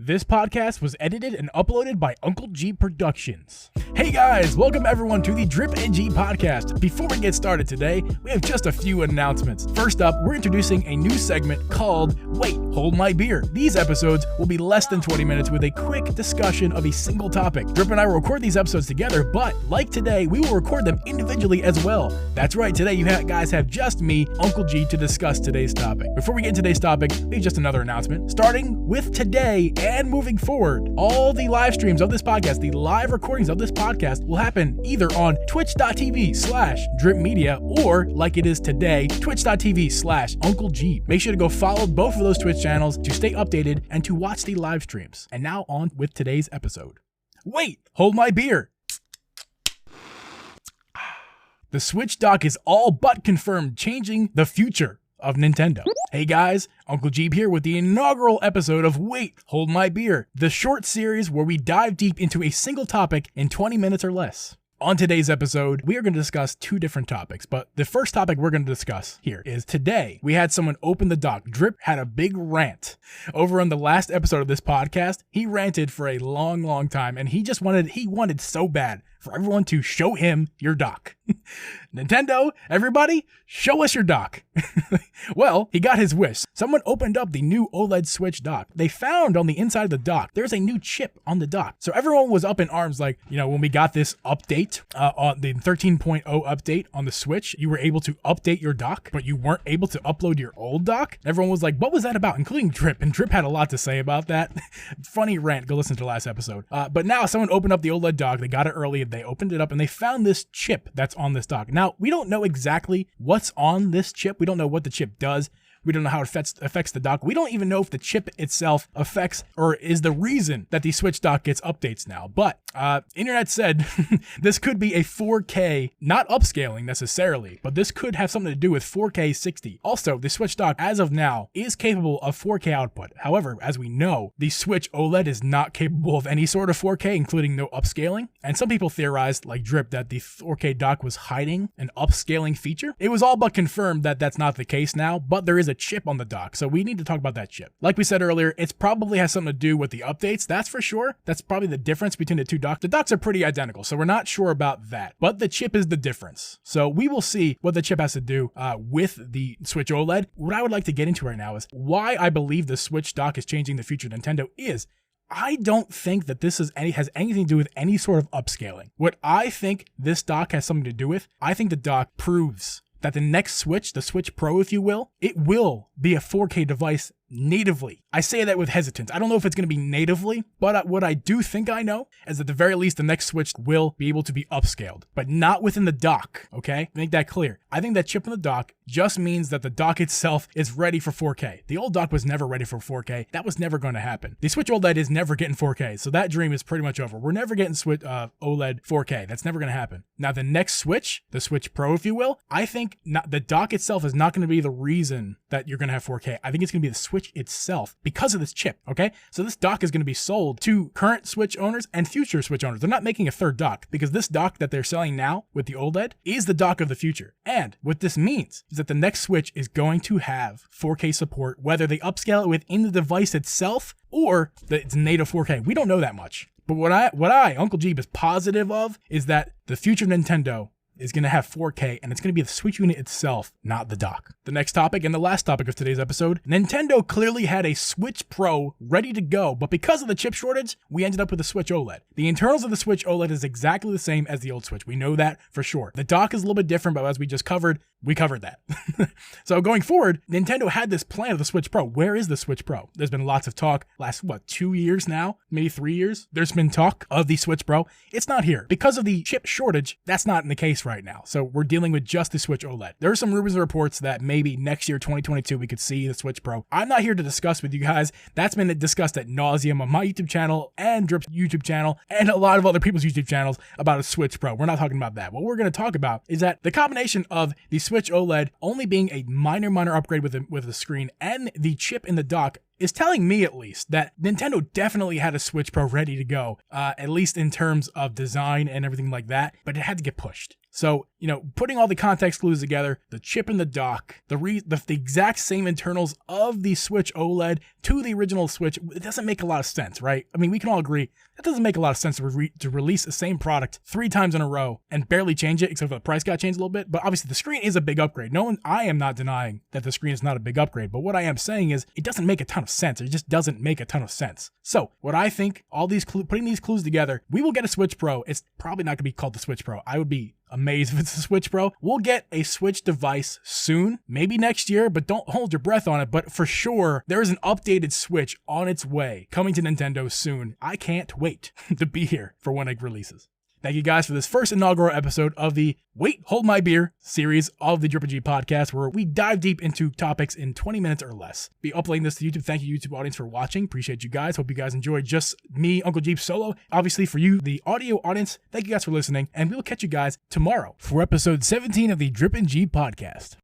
This podcast was edited and uploaded by Uncle Geeb Productions. Hey guys, welcome everyone to the Drip and G podcast. Before we get started today, we have just a few announcements. First up, we're introducing a new segment called Wait, Hold My Beer. These episodes will be less than 20 minutes with a quick discussion of a single topic. Drip and I will record these episodes together, but like today, we will record them individually as well. That's right, today you guys have just me, Uncle G, to discuss today's topic. Before we get into today's topic, we have just another announcement. Starting with today and moving forward, all the live streams of this podcast, the live recordings of this podcast will happen either on twitch.tv/dripmedia or like it is today, twitch.tv/Uncle Geeb. Make sure to go follow both of those Twitch channels to stay updated and to watch the live streams. And now on with today's episode. Wait, hold my beer. The Switch dock is all but confirmed changing the future of Nintendo. Hey guys, Uncle Geeb here with the inaugural episode of Wait, Hold My Beer, the short series where we dive deep into a single topic in 20 minutes or less. On today's episode, we are going to discuss two different topics, but the first topic we're going to discuss here is today we had someone open the dock. Drip had a big rant. Over on the last episode of this podcast, he ranted for a long time, and he wanted so bad for everyone to show him your dock. Nintendo, everybody, show us your dock. Well, he got his wish. Someone opened up the new OLED Switch dock. They found on the inside of the dock, there's a new chip on the dock. So everyone was up in arms like, when we got this update, on the 13.0 update on the Switch, you were able to update your dock, but you weren't able to upload your old dock. Everyone was like, what was that about? Including Drip. And Drip had a lot to say about that. Funny rant. Go listen to the last episode. But now someone opened up the OLED dock. They got it early. They opened it up and they found this chip that's on this dock. Now, we don't know exactly what's on this chip. We don't know what the chip does. We don't know how it affects the dock. We don't even know if the chip itself affects or is the reason that the Switch dock gets updates now. But internet said this could be a 4K, not upscaling necessarily, but this could have something to do with 4K 60. Also, the Switch dock, as of now, is capable of 4K output. However, as we know, the Switch OLED is not capable of any sort of 4K, including no upscaling. And some people theorized, like Drip, that the 4K dock was hiding an upscaling feature. It was all but confirmed that that's not the case now, but there is a chip on the dock, so we need to talk about that chip. Like we said earlier, it probably has something to do with the updates, that's for sure. That's probably the difference between the two docks. The docks are pretty identical, so we're not sure about that, but the chip is the difference. So we will see what the chip has to do with the Switch OLED. What I would like to get into right now is why I believe the Switch dock is changing the future of Nintendo is I don't think that this has anything to do with any sort of upscaling. What I think this dock has something to do with, I think the dock proves that the next Switch, the Switch Pro, if you will, it will be a 4K device natively. I say that with hesitance. I don't know if it's going to be natively, but what I do think I know is at the very least the next Switch will be able to be upscaled, but not within the dock, okay? Make that clear. I think that chip in the dock just means that the dock itself is ready for 4K. The old dock was never ready for 4K. That was never going to happen. The Switch OLED is never getting 4K, so that dream is pretty much over. We're never getting Switch OLED 4K. That's never going to happen. Now, the next Switch, the Switch Pro, if you will, I think the dock itself is not going to be the reason that you're going to have 4K. I think it's going to be the Switch itself because of this chip, okay? So this dock is going to be sold to current Switch owners and future Switch owners. They're not making a third dock because this dock that they're selling now with the OLED is the dock of the future. And what this means is that the next Switch is going to have 4K support, whether they upscale it within the device itself or that it's native 4K. We don't know that much. But what I, Uncle Geeb, is positive of is that the future of Nintendo is going to have 4K, and it's going to be the Switch unit itself, not the dock. The next topic and the last topic of today's episode, Nintendo clearly had a Switch Pro ready to go, but because of the chip shortage, we ended up with a Switch OLED. The internals of the Switch OLED is exactly the same as the old Switch. We know that for sure. The dock is a little bit different, but as we just covered, we covered that. So going forward, Nintendo had this plan of the Switch Pro. Where is the Switch Pro? There's been lots of talk last, 2 years now? Maybe 3 years? There's been talk of the Switch Pro. It's not here. Because of the chip shortage, that's not in the case right now. So we're dealing with just the Switch OLED. There are some rumors and reports that maybe next year, 2022, we could see the Switch Pro. I'm not here to discuss with you guys. That's been discussed at nauseum on my YouTube channel and Drip's YouTube channel and a lot of other people's YouTube channels about a Switch Pro. We're not talking about that. What we're going to talk about is that the combination of the Switch OLED only being a minor upgrade with the screen and the chip in the dock is telling me at least that Nintendo definitely had a Switch Pro ready to go, at least in terms of design and everything like that, but it had to get pushed. So putting all the context clues together, the chip in the dock, the exact same internals of the Switch OLED to the original Switch, it doesn't make a lot of sense, right? I mean, we can all agree that doesn't make a lot of sense to release the same product 3 times in a row and barely change it, except for the price got changed a little bit. But obviously the screen is a big upgrade. I am not denying that the screen is not a big upgrade, but what I am saying is it doesn't make a ton of sense. It just doesn't make a ton of sense. So what I think, putting these clues together, we will get a Switch Pro. It's probably not going to be called the Switch Pro. I would be amazed if it's a Switch Pro. We'll get a Switch device soon, maybe next year, but don't hold your breath on it. But for sure, there is an updated Switch on its way, coming to Nintendo soon. I can't wait to be here for when it releases. Thank you guys for this first inaugural episode of the Wait, Hold My Beer series of the Drip and Geeb podcast, where we dive deep into topics in 20 minutes or less. Be uploading this to YouTube. Thank you, YouTube audience, for watching. Appreciate you guys. Hope you guys enjoyed just me, Uncle Geeb solo. Obviously, for you, the audio audience, thank you guys for listening, and we'll catch you guys tomorrow for episode 17 of the Drip and Geeb podcast.